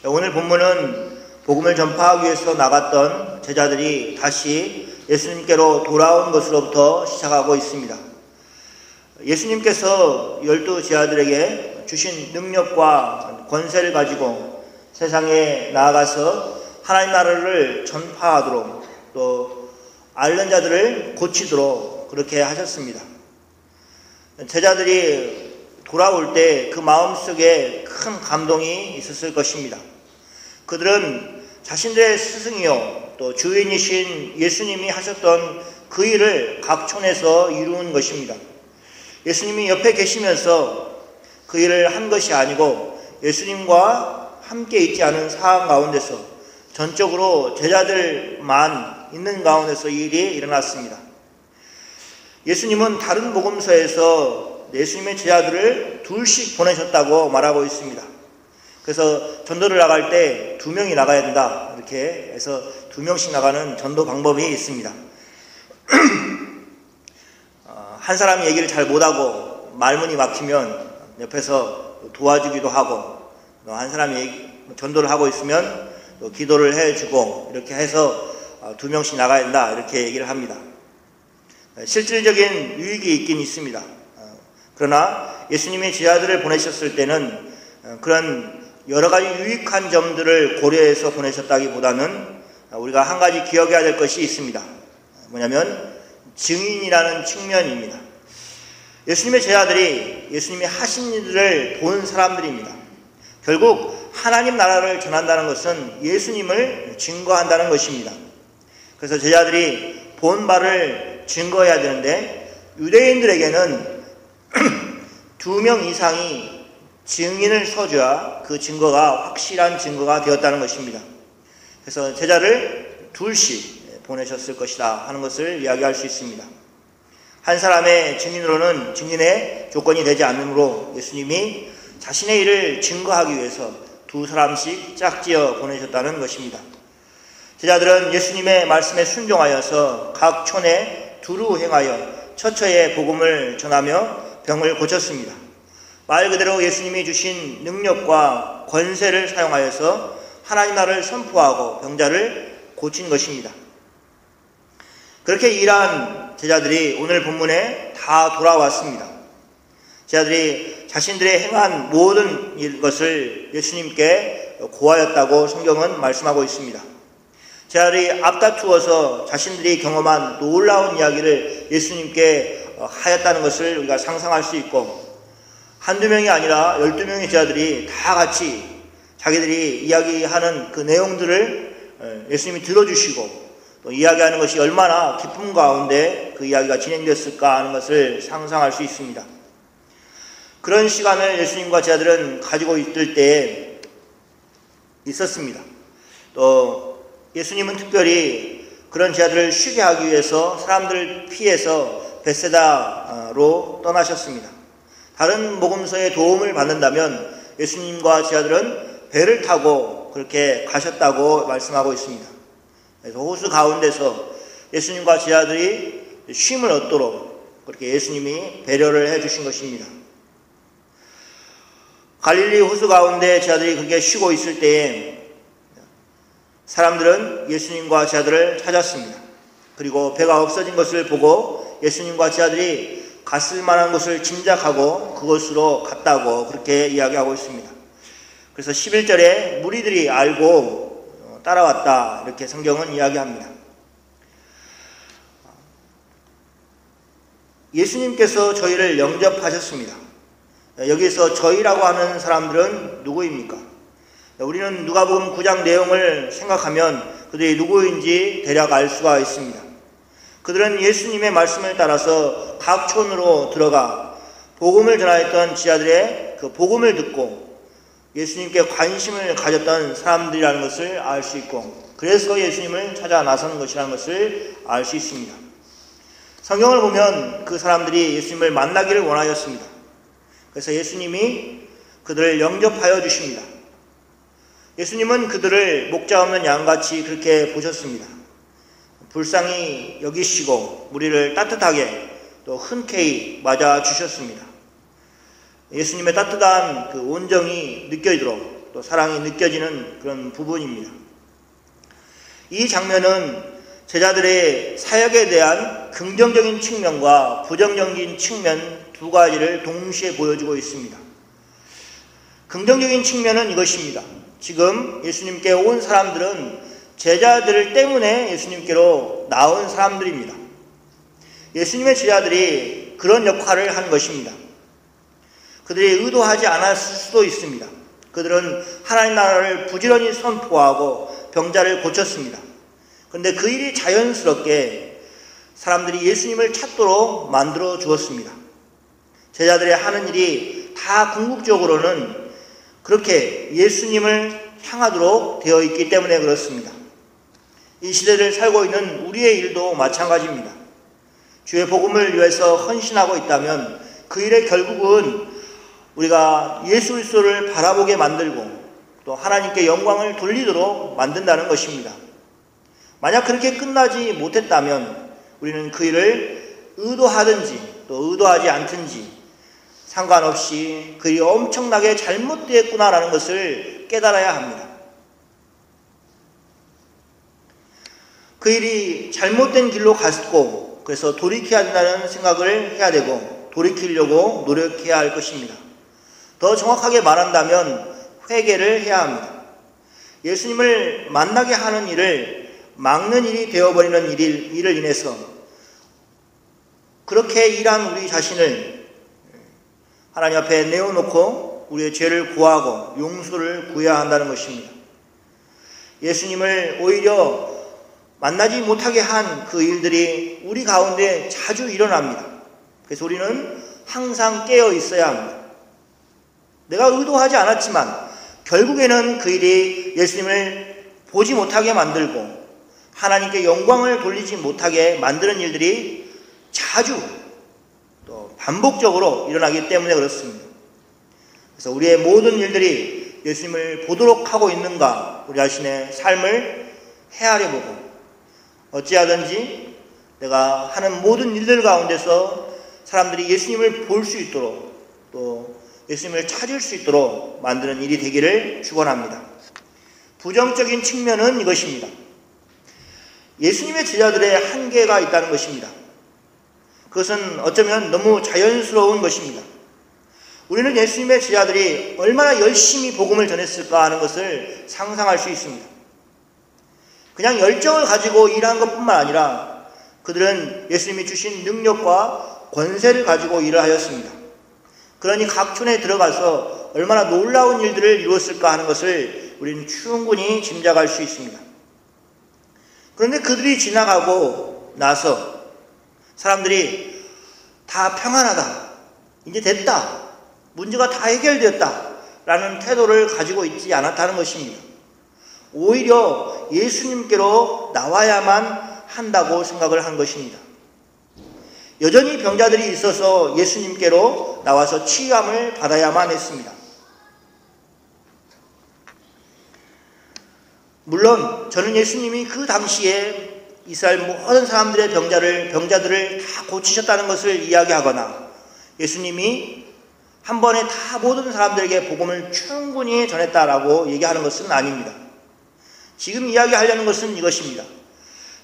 오늘 본문은 복음을 전파하기 위해서 나갔던 제자들이 다시 예수님께로 돌아온 것으로부터 시작하고 있습니다. 예수님께서 12 제자들에게 주신 능력과 권세를 가지고 세상에 나아가서 하나님 나라를 전파하도록 또 앓는 자들을 고치도록 그렇게 하셨습니다. 제자들이 돌아올 때 그 마음속에 큰 감동이 있었을 것입니다. 그들은 자신들의 스승이요 또 주인이신 예수님이 하셨던 그 일을 각촌에서 이루는 것입니다. 예수님이 옆에 계시면서 그 일을 한 것이 아니고 예수님과 함께 있지 않은 상황 가운데서 전적으로 제자들만 있는 가운데서 이 일이 일어났습니다. 예수님은 다른 복음서에서 예수님의 제자들을 둘씩 보내셨다고 말하고 있습니다. 그래서 전도를 나갈 때 2명이 나가야 된다 이렇게 해서 2명씩 나가는 전도 방법이 있습니다. 한 사람이 얘기를 잘 못하고 말문이 막히면 옆에서 도와주기도 하고 한 사람이 전도를 하고 있으면 또 기도를 해주고 이렇게 해서 2명씩 나가야 된다 이렇게 얘기를 합니다. 실질적인 유익이 있긴 있습니다. 그러나 예수님이 제자들을 보내셨을 때는 그런 여러 가지 유익한 점들을 고려해서 보내셨다기보다는 우리가 한 가지 기억해야 될 것이 있습니다. 뭐냐면 증인이라는 측면입니다. 예수님의 제자들이 예수님이 하신 일들을 본 사람들입니다. 결국 하나님 나라를 전한다는 것은 예수님을 증거한다는 것입니다. 그래서 제자들이 본 바를 증거해야 되는데 유대인들에게는 2명 이상이 증인을 서줘야 그 증거가 확실한 증거가 되었다는 것입니다. 그래서 제자를 둘씩 보내셨을 것이다 하는 것을 이야기할 수 있습니다. 한 사람의 증인으로는 증인의 조건이 되지 않으므로 예수님이 자신의 일을 증거하기 위해서 2 사람씩 짝지어 보내셨다는 것입니다. 제자들은 예수님의 말씀에 순종하여서 각 촌에 두루 행하여 처처에 복음을 전하며 병을 고쳤습니다. 말 그대로 예수님이 주신 능력과 권세를 사용하여서 하나님 나라를 선포하고 병자를 고친 것입니다. 그렇게 일한 제자들이 오늘 본문에 다 돌아왔습니다. 제자들이 자신들의 행한 모든 것을 예수님께 고하였다고 성경은 말씀하고 있습니다. 제자들이 앞다투어서 자신들이 경험한 놀라운 이야기를 예수님께 하였다는 것을 우리가 상상할 수 있고 1-2명이 아니라 12명의 제자들이 다 같이 자기들이 이야기하는 그 내용들을 예수님이 들어주시고 또 이야기하는 것이 얼마나 기쁨 가운데 그 이야기가 진행됐을까 하는 것을 상상할 수 있습니다. 그런 시간을 예수님과 제자들은 가지고 있을 때에 있었습니다. 또 예수님은 특별히 그런 제자들을 쉬게 하기 위해서 사람들을 피해서 벳세다로 떠나셨습니다. 다른 복음서의 도움을 받는다면 예수님과 제자들은 배를 타고 그렇게 가셨다고 말씀하고 있습니다. 그래서 호수 가운데서 예수님과 제자들이 쉼을 얻도록 그렇게 예수님이 배려를 해주신 것입니다. 갈릴리 호수 가운데 제자들이 그렇게 쉬고 있을 때에 사람들은 예수님과 제자들을 찾았습니다. 그리고 배가 없어진 것을 보고 예수님과 제자들이 갔을 만한 곳을 짐작하고 그곳으로 갔다고 그렇게 이야기하고 있습니다. 그래서 11절에 무리들이 알고 따라왔다 이렇게 성경은 이야기합니다. 예수님께서 저희를 영접하셨습니다. 여기서 저희라고 하는 사람들은 누구입니까? 우리는 누가복음 9장 내용을 생각하면 그들이 누구인지 대략 알 수가 있습니다. 그들은 예수님의 말씀을 따라서 각 촌으로 들어가 복음을 전하였던 제자들의 그 복음을 듣고 예수님께 관심을 가졌던 사람들이라는 것을 알 수 있고 그래서 예수님을 찾아 나서는 것이라는 것을 알 수 있습니다. 성경을 보면 그 사람들이 예수님을 만나기를 원하였습니다. 그래서 예수님이 그들을 영접하여 주십니다. 예수님은 그들을 목자 없는 양같이 그렇게 보셨습니다. 불쌍히 여기시고 우리를 따뜻하게 또 흔쾌히 맞아 주셨습니다. 예수님의 따뜻한 그 온정이 느껴지도록 또 사랑이 느껴지는 그런 부분입니다. 이 장면은 제자들의 사역에 대한 긍정적인 측면과 부정적인 측면 두 가지를 동시에 보여주고 있습니다. 긍정적인 측면은 이것입니다. 지금 예수님께 온 사람들은 제자들 때문에 예수님께로 나온 사람들입니다. 예수님의 제자들이 그런 역할을 한 것입니다. 그들이 의도하지 않았을 수도 있습니다. 그들은 하나님 나라를 부지런히 선포하고 병자를 고쳤습니다. 그런데 그 일이 자연스럽게 사람들이 예수님을 찾도록 만들어 주었습니다. 제자들의 하는 일이 다 궁극적으로는 그렇게 예수님을 향하도록 되어 있기 때문에 그렇습니다. 이 시대를 살고 있는 우리의 일도 마찬가지입니다. 주의 복음을 위해서 헌신하고 있다면 그 일의 결국은 우리가 예수 그리스도를 바라보게 만들고 또 하나님께 영광을 돌리도록 만든다는 것입니다. 만약 그렇게 끝나지 못했다면 우리는 그 일을 의도하든지 또 의도하지 않든지 상관없이 그 일이 엄청나게 잘못되었구나라는 것을 깨달아야 합니다. 그 일이 잘못된 길로 갔고 그래서 돌이켜야 한다는 생각을 해야 되고 돌이키려고 노력해야 할 것입니다. 더 정확하게 말한다면 회개를 해야 합니다. 예수님을 만나게 하는 일을 막는 일이 되어버리는 일을 인해서 그렇게 일한 우리 자신을 하나님 앞에 내어놓고 우리의 죄를 고하고 용서를 구해야 한다는 것입니다. 예수님을 오히려 만나지 못하게 한 그 일들이 우리 가운데 자주 일어납니다. 그래서 우리는 항상 깨어 있어야 합니다. 내가 의도하지 않았지만 결국에는 그 일이 예수님을 보지 못하게 만들고 하나님께 영광을 돌리지 못하게 만드는 일들이 자주 또 반복적으로 일어나기 때문에 그렇습니다. 그래서 우리의 모든 일들이 예수님을 보도록 하고 있는가 우리 자신의 삶을 헤아려보고 어찌하든지 내가 하는 모든 일들 가운데서 사람들이 예수님을 볼 수 있도록 또 예수님을 찾을 수 있도록 만드는 일이 되기를 축원합니다. 부정적인 측면은 이것입니다. 예수님의 제자들의 한계가 있다는 것입니다. 그것은 어쩌면 너무 자연스러운 것입니다. 우리는 예수님의 제자들이 얼마나 열심히 복음을 전했을까 하는 것을 상상할 수 있습니다. 그냥 열정을 가지고 일한 것뿐만 아니라 그들은 예수님이 주신 능력과 권세를 가지고 일을 하였습니다. 그러니 각촌에 들어가서 얼마나 놀라운 일들을 이루었을까 하는 것을 우리는 충분히 짐작할 수 있습니다. 그런데 그들이 지나가고 나서 사람들이 다 평안하다, 이제 됐다, 문제가 다 해결되었다 라는 태도를 가지고 있지 않았다는 것입니다. 오히려 예수님께로 나와야만 한다고 생각을 한 것입니다. 여전히 병자들이 있어서 예수님께로 나와서 치유함을 받아야만 했습니다. 물론 저는 예수님이 그 당시에 이스라엘 모든 사람들의 병자들을 다 고치셨다는 것을 이야기하거나 예수님이 한 번에 다 모든 사람들에게 복음을 충분히 전했다라고 얘기하는 것은 아닙니다. 지금 이야기하려는 것은 이것입니다.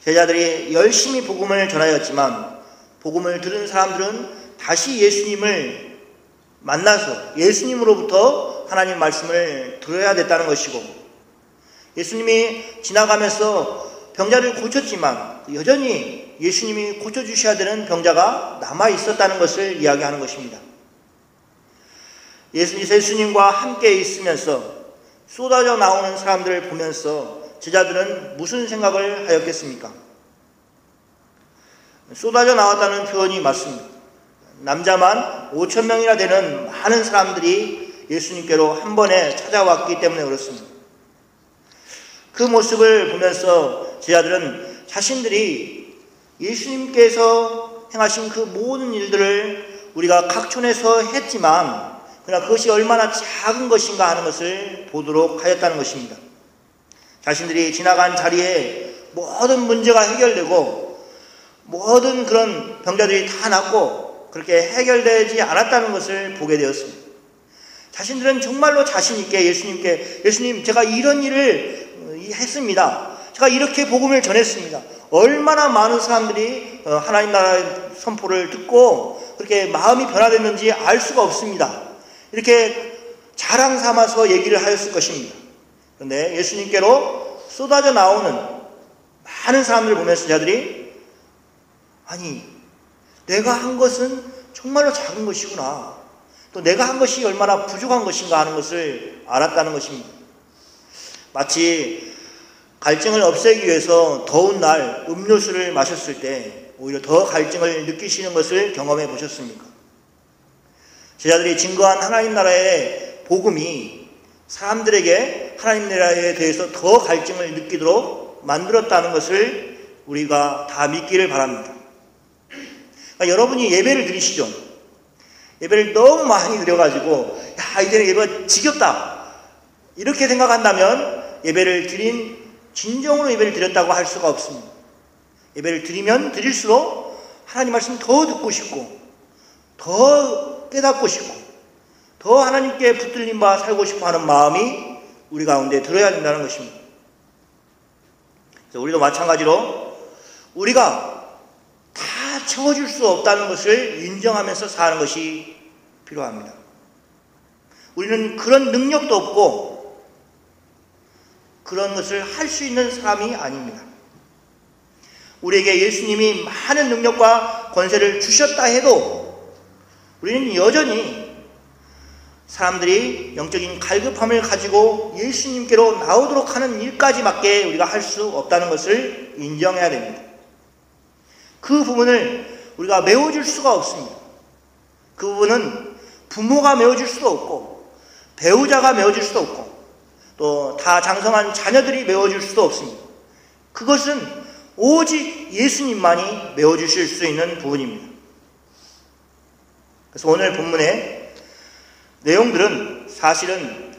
제자들이 열심히 복음을 전하였지만 복음을 들은 사람들은 다시 예수님을 만나서 예수님으로부터 하나님 말씀을 들어야 됐다는 것이고 예수님이 지나가면서 병자를 고쳤지만 여전히 예수님이 고쳐주셔야 되는 병자가 남아있었다는 것을 이야기하는 것입니다. 예수님과 함께 있으면서 쏟아져 나오는 사람들을 보면서 제자들은 무슨 생각을 하였겠습니까? 쏟아져 나왔다는 표현이 맞습니다. 남자만 5,000명이나 되는 많은 사람들이 예수님께로 한 번에 찾아왔기 때문에 그렇습니다. 그 모습을 보면서 제자들은 자신들이 예수님께서 행하신 그 모든 일들을 우리가 각촌에서 했지만 그러나 그것이 얼마나 작은 것인가 하는 것을 보도록 하였다는 것입니다. 자신들이 지나간 자리에 모든 문제가 해결되고 모든 그런 병자들이 다 낫고 그렇게 해결되지 않았다는 것을 보게 되었습니다. 자신들은 정말로 자신있게 예수님께, 예수님, 제가 이런 일을 했습니다. 제가 이렇게 복음을 전했습니다. 얼마나 많은 사람들이 하나님 나라의 선포를 듣고 그렇게 마음이 변화됐는지 알 수가 없습니다. 이렇게 자랑 삼아서 얘기를 하였을 것입니다. 그런데 예수님께로 쏟아져 나오는 많은 사람들을 보면서 저들이, 아니, 내가 한 것은 정말로 작은 것이구나, 또 내가 한 것이 얼마나 부족한 것인가 하는 것을 알았다는 것입니다. 마치 갈증을 없애기 위해서 더운 날 음료수를 마셨을 때 오히려 더 갈증을 느끼시는 것을 경험해 보셨습니까? 제자들이 증거한 하나님 나라의 복음이 사람들에게 하나님 나라에 대해서 더 갈증을 느끼도록 만들었다는 것을 우리가 다 믿기를 바랍니다. 그러니까 여러분이 예배를 드리시죠. 예배를 너무 많이 드려가지고 이제는 예배가 지겹다 이렇게 생각한다면 진정으로 예배를 드렸다고 할 수가 없습니다. 예배를 드리면 드릴수록 하나님 말씀 더 듣고 싶고 더 깨닫고 싶고 더 하나님께 붙들린 바 살고 싶어 하는 마음이 우리 가운데 들어야 된다는 것입니다. 그래서 우리도 마찬가지로 우리가 다 채워줄 수 없다는 것을 인정하면서 사는 것이 필요합니다. 우리는 그런 능력도 없고 그런 것을 할 수 있는 사람이 아닙니다. 우리에게 예수님이 많은 능력과 권세를 주셨다 해도 우리는 여전히 사람들이 영적인 갈급함을 가지고 예수님께로 나오도록 하는 일까지밖에 우리가 할 수 없다는 것을 인정해야 됩니다. 그 부분을 우리가 메워줄 수가 없습니다. 그 부분은 부모가 메워줄 수도 없고 배우자가 메워줄 수도 없고 또 다 장성한 자녀들이 메워줄 수도 없습니다. 그것은 오직 예수님만이 메워주실 수 있는 부분입니다. 그래서 오늘 본문의 내용들은 사실은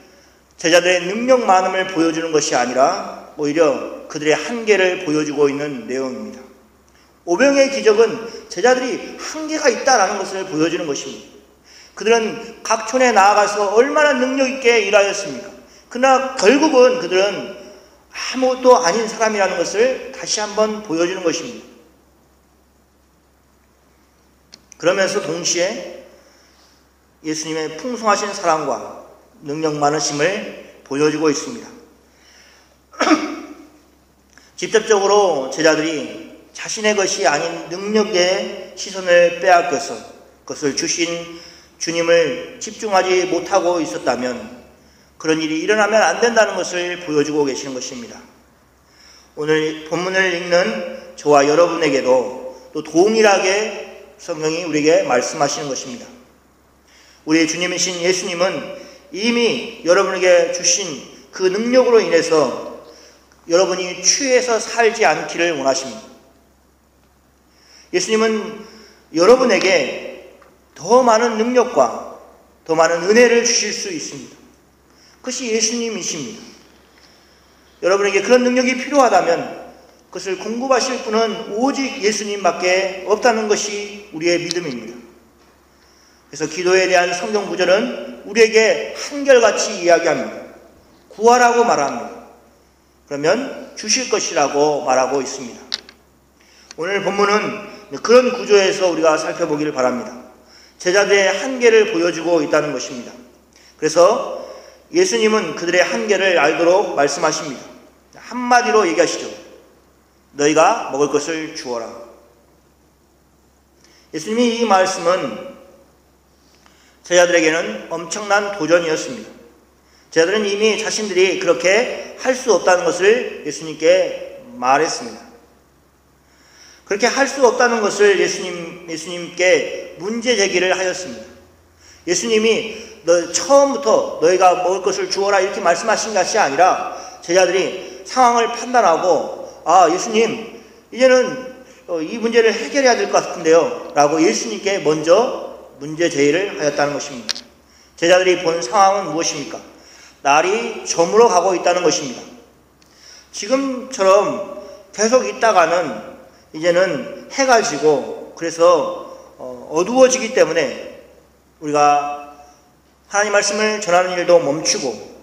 제자들의 능력만음을 보여주는 것이 아니라 오히려 그들의 한계를 보여주고 있는 내용입니다. 오병의 기적은 제자들이 한계가 있다는 것을 보여주는 것입니다. 그들은 각 촌에 나아가서 얼마나 능력 있게 일하였습니까? 그러나 결국은 그들은 아무것도 아닌 사람이라는 것을 다시 한번 보여주는 것입니다. 그러면서 동시에 예수님의 풍성하신 사랑과 능력 많으심을 보여주고 있습니다. 직접적으로 제자들이 자신의 것이 아닌 능력의 시선을 빼앗겨서 그것을 주신 주님을 집중하지 못하고 있었다면 그런 일이 일어나면 안 된다는 것을 보여주고 계시는 것입니다. 오늘 본문을 읽는 저와 여러분에게도 또 동일하게 성경이 우리에게 말씀하시는 것입니다. 우리 주님이신 예수님은 이미 여러분에게 주신 그 능력으로 인해서 여러분이 취해서 살지 않기를 원하십니다. 예수님은 여러분에게 더 많은 능력과 더 많은 은혜를 주실 수 있습니다. 그것이 예수님이십니다. 여러분에게 그런 능력이 필요하다면 그것을 공급하실 분은 오직 예수님밖에 없다는 것이 우리의 믿음입니다. 그래서 기도에 대한 성경 구절은 우리에게 한결같이 이야기합니다. 구하라고 말합니다. 그러면 주실 것이라고 말하고 있습니다. 오늘 본문은 그런 구조에서 우리가 살펴보기를 바랍니다. 제자들의 한계를 보여주고 있다는 것입니다. 그래서 예수님은 그들의 한계를 알도록 말씀하십니다. 한마디로 얘기하시죠. 너희가 먹을 것을 주어라. 예수님이 이 말씀은 제자들에게는 엄청난 도전이었습니다. 제자들은 이미 자신들이 그렇게 할 수 없다는 것을 예수님께 말했습니다. 그렇게 할 수 없다는 것을 예수님께 문제 제기를 하였습니다. 예수님이 처음부터 너희가 먹을 것을 주어라 이렇게 말씀하신 것이 아니라 제자들이 상황을 판단하고 예수님 이제는 이 문제를 해결해야 될 것 같은데요 라고 예수님께 먼저 문제 제기를 하였다는 것입니다. 제자들이 본 상황은 무엇입니까? 날이 저물어 가고 있다는 것입니다. 지금처럼 계속 있다가는 이제는 해가 지고 그래서 어두워지기 때문에 우리가 하나님 말씀을 전하는 일도 멈추고,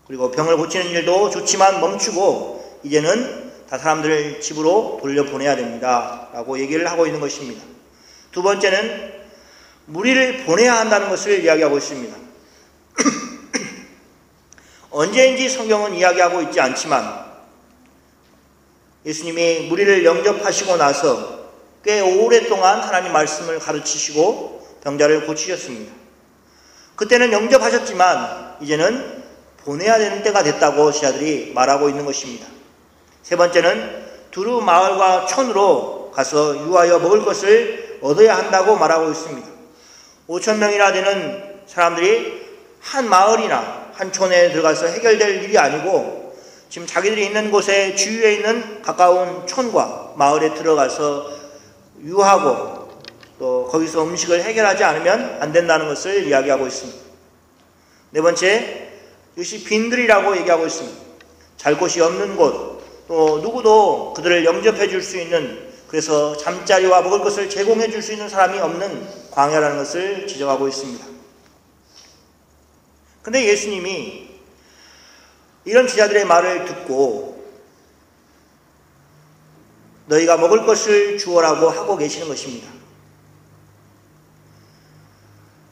그리고 병을 고치는 일도 좋지만 멈추고 이제는 다 사람들을 집으로 돌려보내야 됩니다 라고 얘기를 하고 있는 것입니다. 두 번째는 무리를 보내야 한다는 것을 이야기하고 있습니다. 언제인지 성경은 이야기하고 있지 않지만 예수님이 무리를 영접하시고 나서 꽤 오랫동안 하나님 말씀을 가르치시고 병자를 고치셨습니다. 그때는 영접하셨지만 이제는 보내야 되는 때가 됐다고 제자들이 말하고 있는 것입니다. 세 번째는 두루 마을과 촌으로 가서 유하여 먹을 것을 얻어야 한다고 말하고 있습니다. 5,000명이나 되는 사람들이 한 마을이나 한 촌에 들어가서 해결될 일이 아니고 지금 자기들이 있는 곳에 주위에 있는 가까운 촌과 마을에 들어가서 유하고 또 거기서 음식을 해결하지 않으면 안 된다는 것을 이야기하고 있습니다. 네 번째, 이것이 빈들이라고 얘기하고 있습니다. 잘 곳이 없는 곳, 또 누구도 그들을 영접해 줄 수 있는, 그래서 잠자리와 먹을 것을 제공해 줄 수 있는 사람이 없는 광야라는 것을 지적하고 있습니다. 근데 예수님이 이런 제자들의 말을 듣고 너희가 먹을 것을 주어라고 하고 계시는 것입니다.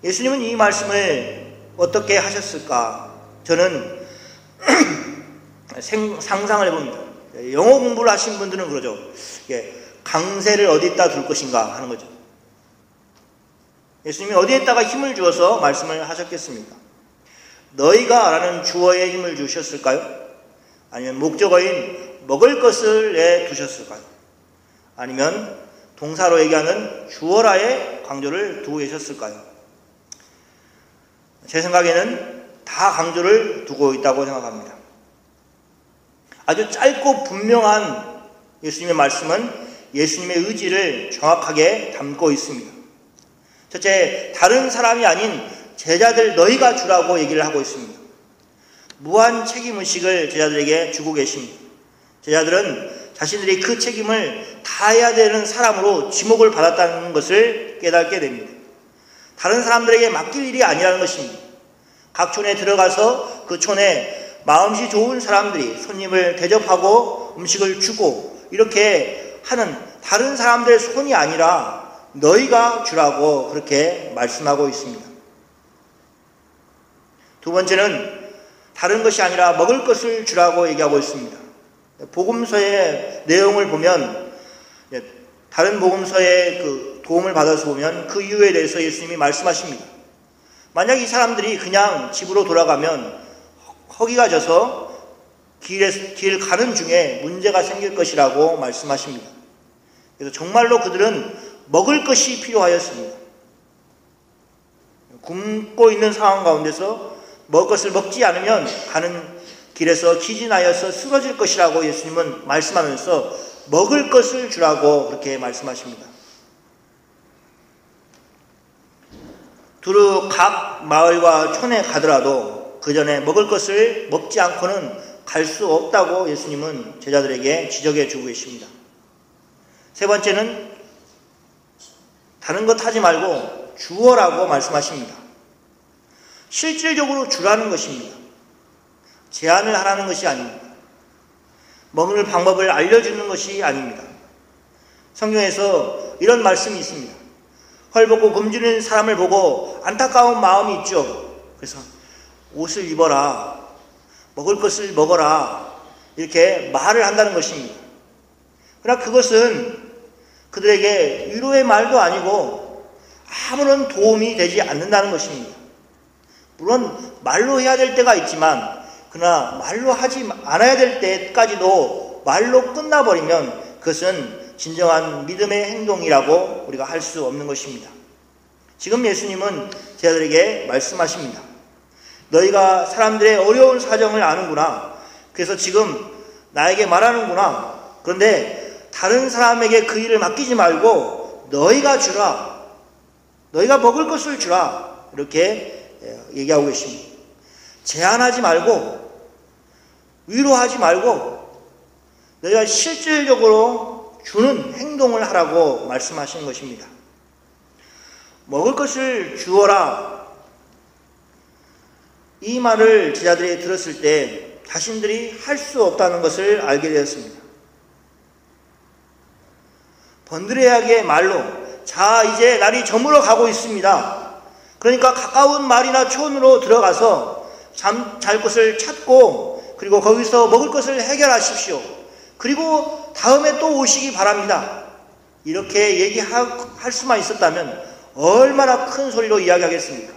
예수님은 이 말씀을 어떻게 하셨을까? 저는 상상을 해봅니다. 영어 공부를 하신 분들은 그러죠. 강세를 어디다 둘 것인가 하는 거죠. 예수님이 어디에다가 힘을 주어서 말씀을 하셨겠습니까? 너희가 라는 주어에 힘을 주셨을까요? 아니면 목적어인 먹을 것을 내 두셨을까요? 아니면 동사로 얘기하는 주어라에 강조를 두고 계셨을까요? 제 생각에는 다 강조를 두고 있다고 생각합니다. 아주 짧고 분명한 예수님의 말씀은 예수님의 의지를 정확하게 담고 있습니다. 첫째, 다른 사람이 아닌 제자들 너희가 주라고 얘기를 하고 있습니다. 무한 책임의식을 제자들에게 주고 계십니다. 제자들은 자신들이 그 책임을 다해야 되는 사람으로 지목을 받았다는 것을 깨닫게 됩니다. 다른 사람들에게 맡길 일이 아니라는 것입니다. 각 촌에 들어가서 그 촌에 마음씨 좋은 사람들이 손님을 대접하고 음식을 주고 이렇게 하는 다른 사람들의 손이 아니라 너희가 주라고 그렇게 말씀하고 있습니다. 두 번째는 다른 것이 아니라 먹을 것을 주라고 얘기하고 있습니다. 복음서의 내용을 보면 다른 복음서의 그 도움을 받아서 보면 그 이유에 대해서 예수님이 말씀하십니다. 만약 이 사람들이 그냥 집으로 돌아가면 허기가 져서 길 가는 중에 문제가 생길 것이라고 말씀하십니다. 그래서 정말로 그들은 먹을 것이 필요하였습니다. 굶고 있는 상황 가운데서 먹을 것을 먹지 않으면 가는 길에서 기진하여서 쓰러질 것이라고 예수님은 말씀하면서 먹을 것을 주라고 그렇게 말씀하십니다. 두루 각 마을과 촌에 가더라도 그 전에 먹을 것을 먹지 않고는 갈 수 없다고 예수님은 제자들에게 지적해 주고 계십니다. 세 번째는 다른 것 하지 말고 주어라고 말씀하십니다. 실질적으로 주라는 것입니다. 제안을 하라는 것이 아닙니다. 먹을 방법을 알려주는 것이 아닙니다. 성경에서 이런 말씀이 있습니다. 헐벗고 굶주리는 사람을 보고 안타까운 마음이 있죠. 그래서 옷을 입어라, 먹을 것을 먹어라 이렇게 말을 한다는 것입니다. 그러나 그것은 그들에게 위로의 말도 아니고 아무런 도움이 되지 않는다는 것입니다. 물론 말로 해야 될 때가 있지만 그러나 말로 하지 않아야 될 때까지도 말로 끝나버리면 그것은 진정한 믿음의 행동이라고 우리가 할 수 없는 것입니다. 지금 예수님은 제자들에게 말씀하십니다. 너희가 사람들의 어려운 사정을 아는구나. 그래서 지금 나에게 말하는구나. 그런데 다른 사람에게 그 일을 맡기지 말고 너희가 주라. 너희가 먹을 것을 주라. 이렇게 얘기하고 계십니다. 제한하지 말고 위로하지 말고 너희가 실질적으로 주는 행동을 하라고 말씀하시는 것입니다. 먹을 것을 주어라. 이 말을 제자들이 들었을 때 자신들이 할 수 없다는 것을 알게 되었습니다. 번드레하게 말로 자 이제 날이 저물어 가고 있습니다. 그러니까 가까운 말이나 촌으로 들어가서 잘 곳을 찾고 그리고 거기서 먹을 것을 해결하십시오. 그리고 다음에 또 오시기 바랍니다. 이렇게 얘기할 수만 있었다면 얼마나 큰 소리로 이야기하겠습니까?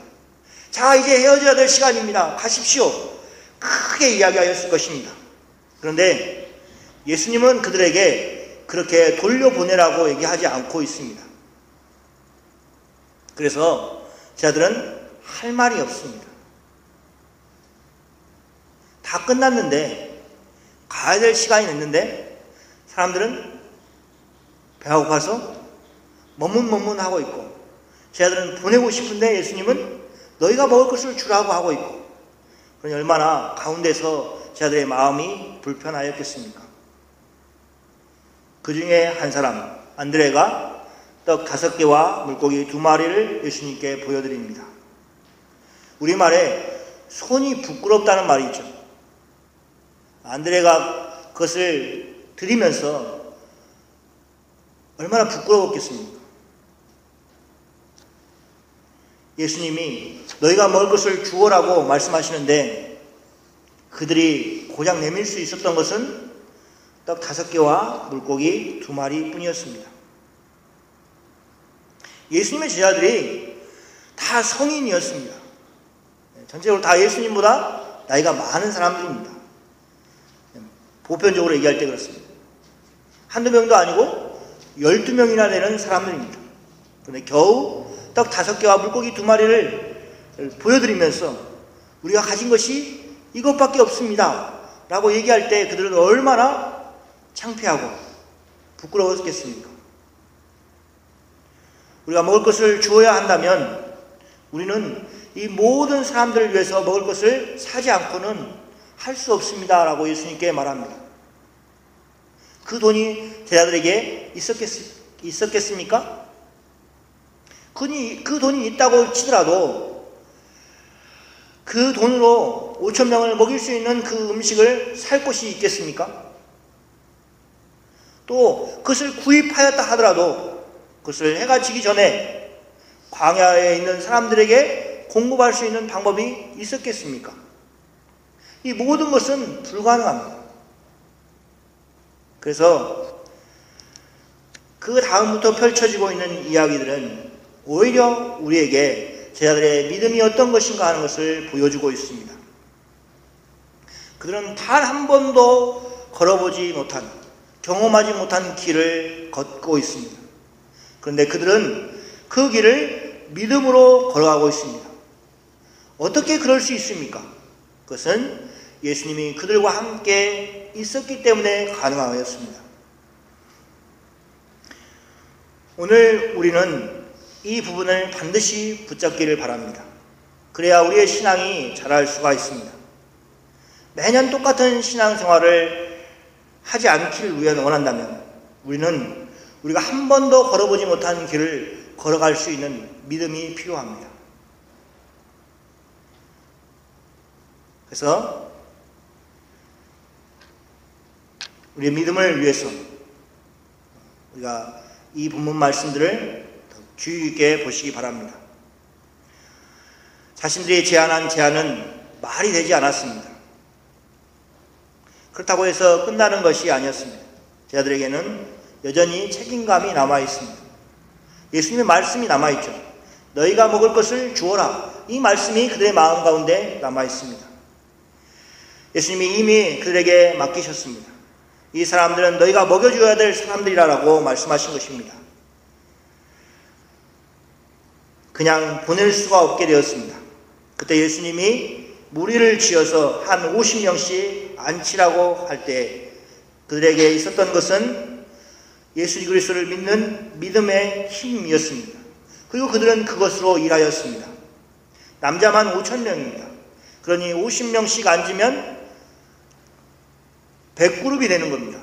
자 이제 헤어져야 될 시간입니다. 가십시오. 크게 이야기하였을 것입니다. 그런데 예수님은 그들에게 그렇게 돌려보내라고 얘기하지 않고 있습니다. 그래서 제자들은 할 말이 없습니다. 다 끝났는데 가야 될 시간이 됐는데 사람들은 배가 고파서 머문머문하고 있고 제자들은 보내고 싶은데 예수님은 너희가 먹을 것을 주라고 하고 있고 그러니 얼마나 가운데서 제자들의 마음이 불편하였겠습니까? 그 중에 한 사람 안드레가 떡 5개와 물고기 2마리를 예수님께 보여드립니다. 우리말에 손이 부끄럽다는 말이 있죠. 안드레가 그것을 드리면서 얼마나 부끄러웠겠습니까? 예수님이 너희가 먹을 것을 주어라고 말씀하시는데 그들이 고작 내밀 수 있었던 것은 떡 5개와 물고기 2마리 뿐이었습니다. 예수님의 제자들이 다 성인이었습니다. 전체적으로 다 예수님보다 나이가 많은 사람들입니다. 보편적으로 얘기할 때 그렇습니다. 한두 명도 아니고 12명이나 되는 사람들입니다. 그런데 겨우 떡 5개와 물고기 2마리를 보여드리면서 우리가 가진 것이 이것밖에 없습니다 라고 얘기할 때 그들은 얼마나 창피하고 부끄러웠겠습니까? 우리가 먹을 것을 주어야 한다면 우리는 이 모든 사람들을 위해서 먹을 것을 사지 않고는 할 수 없습니다 라고 예수님께 말합니다. 그 돈이 제자들에게 있었겠습니까? 그 돈이 있다고 치더라도 그 돈으로 5,000명을 먹일 수 있는 그 음식을 살 곳이 있겠습니까? 또 그것을 구입하였다 하더라도 그것을 해가 지기 전에 광야에 있는 사람들에게 공급할 수 있는 방법이 있었겠습니까? 이 모든 것은 불가능합니다. 그래서 그 다음부터 펼쳐지고 있는 이야기들은 오히려 우리에게 제자들의 믿음이 어떤 것인가 하는 것을 보여주고 있습니다. 그들은 단 한 번도 걸어보지 못한, 경험하지 못한 길을 걷고 있습니다. 그런데 그들은 그 길을 믿음으로 걸어가고 있습니다. 어떻게 그럴 수 있습니까? 그것은 예수님이 그들과 함께 있었기 때문에 가능하였습니다. 오늘 우리는 이 부분을 반드시 붙잡기를 바랍니다. 그래야 우리의 신앙이 자랄 수가 있습니다. 매년 똑같은 신앙생활을 하지 않기를 원한다면 우리는 우리가 한 번도 걸어보지 못한 길을 걸어갈 수 있는 믿음이 필요합니다. 그래서 우리의 믿음을 위해서 우리가 이 본문 말씀들을 주의 깊게 보시기 바랍니다. 자신들이 제안한 제안은 말이 되지 않았습니다. 그렇다고 해서 끝나는 것이 아니었습니다. 제자들에게는 여전히 책임감이 남아있습니다. 예수님의 말씀이 남아있죠. 너희가 먹을 것을 주어라. 이 말씀이 그들의 마음 가운데 남아있습니다. 예수님이 이미 그들에게 맡기셨습니다. 이 사람들은 너희가 먹여줘야 될 사람들이라고 말씀하신 것입니다. 그냥 보낼 수가 없게 되었습니다. 그때 예수님이 무리를 지어서 한 50명씩 앉히라고 할 때 그들에게 있었던 것은 예수 그리스도를 믿는 믿음의 힘이었습니다. 그리고 그들은 그것으로 일하였습니다. 남자만 5,000명입니다. 그러니 50명씩 앉으면 100그룹이 되는 겁니다.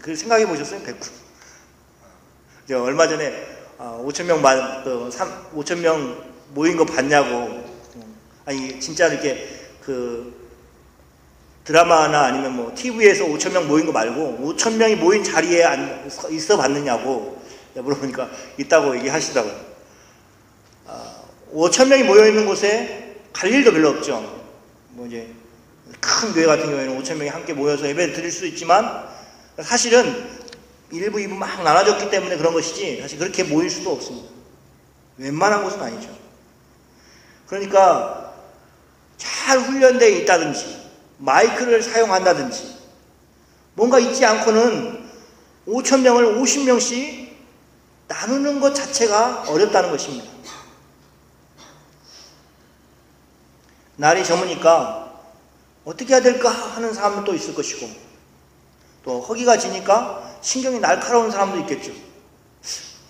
그 생각해 보셨어요? 100그룹. 얼마 전에 5,000명 모인 거 봤냐고 아니 진짜 이렇게 드라마나 아니면 뭐 TV에서 5,000명 모인 거 말고 5,000명이 모인 자리에 있어 봤느냐고 물어보니까 있다고 얘기하시더라고요. 5,000명이 모여 있는 곳에 갈 일도 별로 없죠. 뭐 이제 큰 교회 같은 경우에는 5,000명이 함께 모여서 예배를 드릴 수 있지만 사실은 1부, 2부 막 나눠졌기 때문에 그런 것이지 사실 그렇게 모일 수도 없습니다. 웬만한 곳은 아니죠. 그러니까 잘 훈련되어 있다든지 마이크를 사용한다든지 뭔가 있지 않고는 5,000명을 50명씩 나누는 것 자체가 어렵다는 것입니다. 날이 저무니까 어떻게 해야 될까 하는 사람도 있을 것이고 또 허기가 지니까 신경이 날카로운 사람도 있겠죠.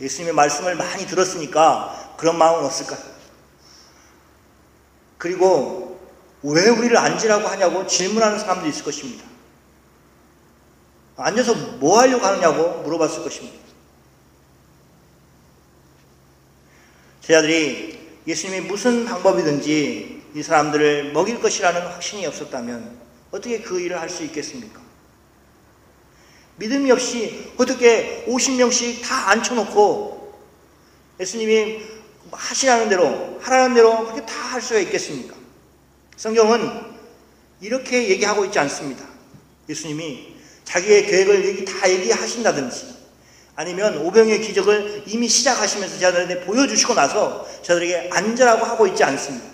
예수님의 말씀을 많이 들었으니까 그런 마음은 없을까요? 그리고 왜 우리를 앉으라고 하냐고 질문하는 사람도 있을 것입니다. 앉아서 뭐 하려고 하느냐고 물어봤을 것입니다. 제자들이 예수님이 무슨 방법이든지 이 사람들을 먹일 것이라는 확신이 없었다면 어떻게 그 일을 할 수 있겠습니까? 믿음이 없이 어떻게 50명씩 다 앉혀놓고 예수님이 하시라는 대로 하라는 대로 그렇게 다 할 수가 있겠습니까? 성경은 이렇게 얘기하고 있지 않습니다. 예수님이 자기의 계획을 다 얘기하신다든지 아니면 오병이의 기적을 이미 시작하시면서 제자들에게 보여주시고 나서 제자들에게 앉으라고 하고 있지 않습니다.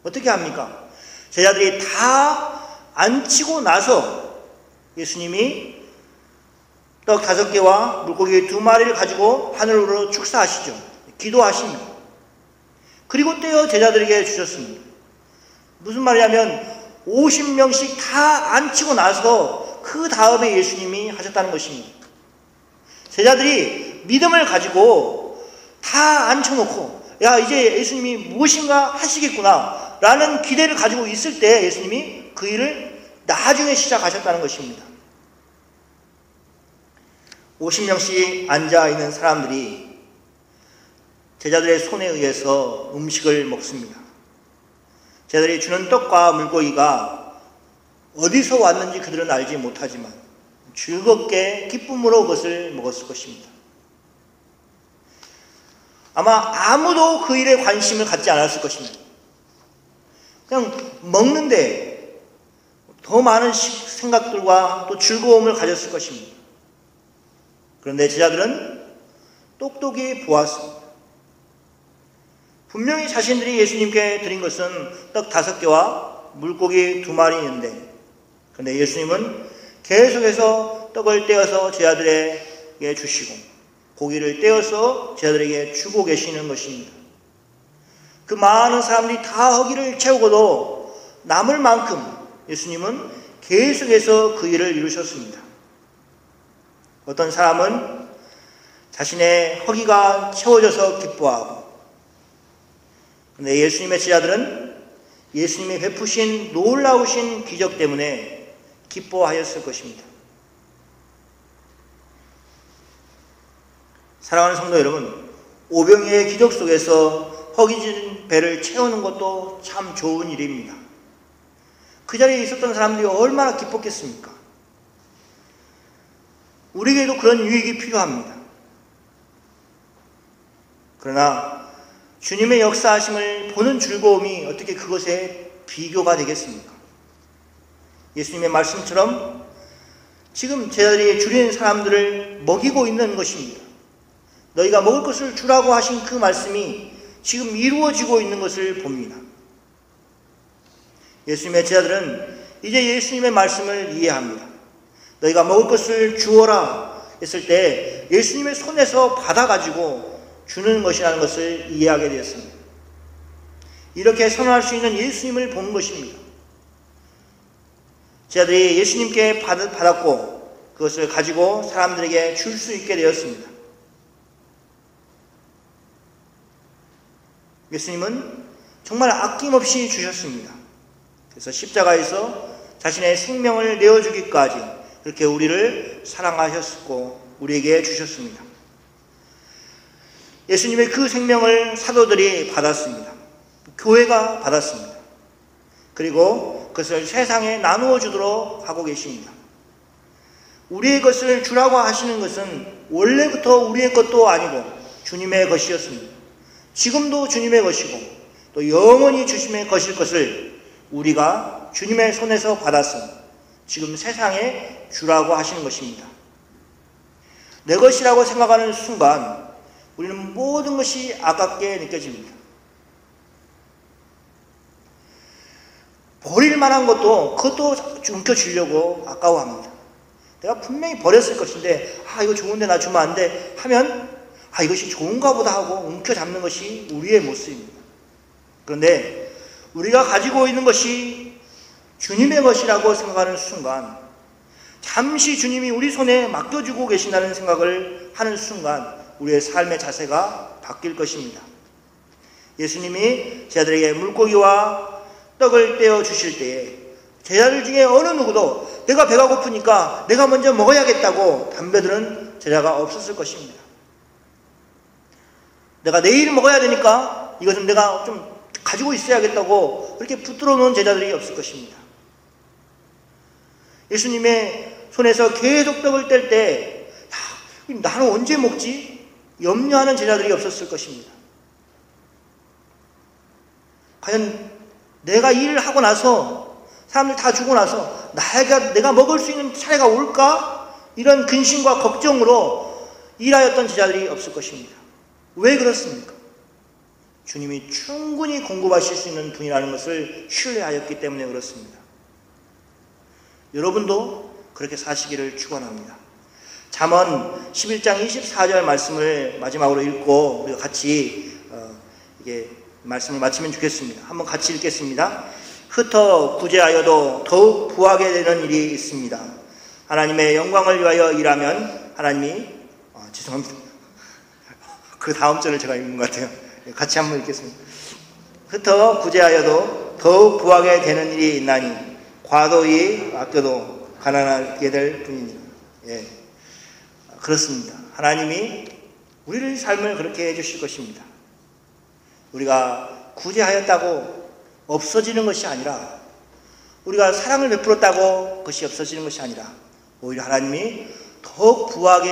어떻게 합니까? 제자들이 다 앉히고 나서 예수님이 떡 5개와 물고기 2마리를 가지고 하늘으로 축사하시죠. 기도하십니다. 그리고 떼어 제자들에게 주셨습니다. 무슨 말이냐면 50명씩 다 앉히고 나서 그 다음에 예수님이 하셨다는 것입니다. 제자들이 믿음을 가지고 다 앉혀놓고 야 이제 예수님이 무엇인가 하시겠구나 라는 기대를 가지고 있을 때 예수님이 그 일을 나중에 시작하셨다는 것입니다. 50명씩 앉아있는 사람들이 제자들의 손에 의해서 음식을 먹습니다. 제자들이 주는 떡과 물고기가 어디서 왔는지 그들은 알지 못하지만 즐겁게 기쁨으로 그것을 먹었을 것입니다. 아마 아무도 그 일에 관심을 갖지 않았을 것입니다. 그냥 먹는데 더 많은 생각들과 또 즐거움을 가졌을 것입니다. 그런데 제자들은 똑똑히 보았습니다. 분명히 자신들이 예수님께 드린 것은 떡 5개와 물고기 2마리인데 그런데 예수님은 계속해서 떡을 떼어서 제자들에게 주시고 고기를 떼어서 제자들에게 주고 계시는 것입니다. 그 많은 사람들이 다 허기를 채우고도 남을 만큼 예수님은 계속해서 그 일을 이루셨습니다. 어떤 사람은 자신의 허기가 채워져서 기뻐하고 그런데 예수님의 제자들은 예수님이 베푸신 놀라우신 기적 때문에 기뻐하였을 것입니다. 사랑하는 성도 여러분, 오병이의 기적 속에서 허기진 배를 채우는 것도 참 좋은 일입니다. 그 자리에 있었던 사람들이 얼마나 기뻤겠습니까? 우리에게도 그런 유익이 필요합니다. 그러나 주님의 역사하심을 보는 즐거움이 어떻게 그것에 비교가 되겠습니까? 예수님의 말씀처럼 지금 제자들이 줄이는 사람들을 먹이고 있는 것입니다. 너희가 먹을 것을 주라고 하신 그 말씀이 지금 이루어지고 있는 것을 봅니다. 예수님의 제자들은 이제 예수님의 말씀을 이해합니다. 너희가 먹을 것을 주어라 했을 때 예수님의 손에서 받아가지고 주는 것이라는 것을 이해하게 되었습니다. 이렇게 선언할 수 있는 예수님을 본 것입니다. 제자들이 예수님께 받았고 그것을 가지고 사람들에게 줄 수 있게 되었습니다. 예수님은 정말 아낌없이 주셨습니다. 그래서 십자가에서 자신의 생명을 내어주기까지 그렇게 우리를 사랑하셨고 우리에게 주셨습니다. 예수님의 그 생명을 사도들이 받았습니다. 교회가 받았습니다. 그리고 그것을 세상에 나누어 주도록 하고 계십니다. 우리의 것을 주라고 하시는 것은 원래부터 우리의 것도 아니고 주님의 것이었습니다. 지금도 주님의 것이고 또 영원히 주님의 것일 것을 우리가 주님의 손에서 받아서 지금 세상에 주라고 하시는 것입니다. 내 것이라고 생각하는 순간 우리는 모든 것이 아깝게 느껴집니다. 버릴 만한 그것도 움켜쥐려고 아까워합니다. 내가 분명히 버렸을 것인데 이거 좋은데 나 주면 안 돼 하면 이것이 좋은가 보다 하고 움켜잡는 것이 우리의 모습입니다. 그런데 우리가 가지고 있는 것이 주님의 것이라고 생각하는 순간, 잠시 주님이 우리 손에 맡겨주고 계신다는 생각을 하는 순간 우리의 삶의 자세가 바뀔 것입니다. 예수님이 제자들에게 물고기와 떡을 떼어 주실 때에 제자들 중에 어느 누구도 내가 배가 고프니까 내가 먼저 먹어야겠다고 담배드는 제자가 없었을 것입니다. 내가 내일 먹어야 되니까 이것은 내가 좀 가지고 있어야겠다고 그렇게 붙들어 놓은 제자들이 없을 것입니다. 예수님의 손에서 계속 떡을 뗄 때 나는 언제 먹지? 염려하는 제자들이 없었을 것입니다. 과연 내가 일을 하고 나서 사람들 다 주고 나서 내가 먹을 수 있는 차례가 올까? 이런 근심과 걱정으로 일하였던 제자들이 없을 것입니다. 왜 그렇습니까? 주님이 충분히 공급하실 수 있는 분이라는 것을 신뢰하였기 때문에 그렇습니다. 여러분도 그렇게 사시기를 축원합니다. 잠언 11장 24절 말씀을 마지막으로 읽고 우리가 같이 이게 말씀을 마치면 좋겠습니다. 한번 같이 읽겠습니다. 흩어 구제하여도 더욱 부하게 되는 일이 있습니다. 하나님의 영광을 위하여 일하면 하나님이 죄송합니다. 그 다음 절을 제가 읽은 것 같아요. 같이 한번 읽겠습니다. 흩어 구제하여도 더욱 부하게 되는 일이 있나니 과도히 아껴도 가난하게 될 뿐이니. 예, 그렇습니다. 하나님이 우리의 삶을 그렇게 해주실 것입니다. 우리가 구제하였다고 없어지는 것이 아니라, 우리가 사랑을 베풀었다고 그것이 없어지는 것이 아니라 오히려 하나님이 더욱 부하게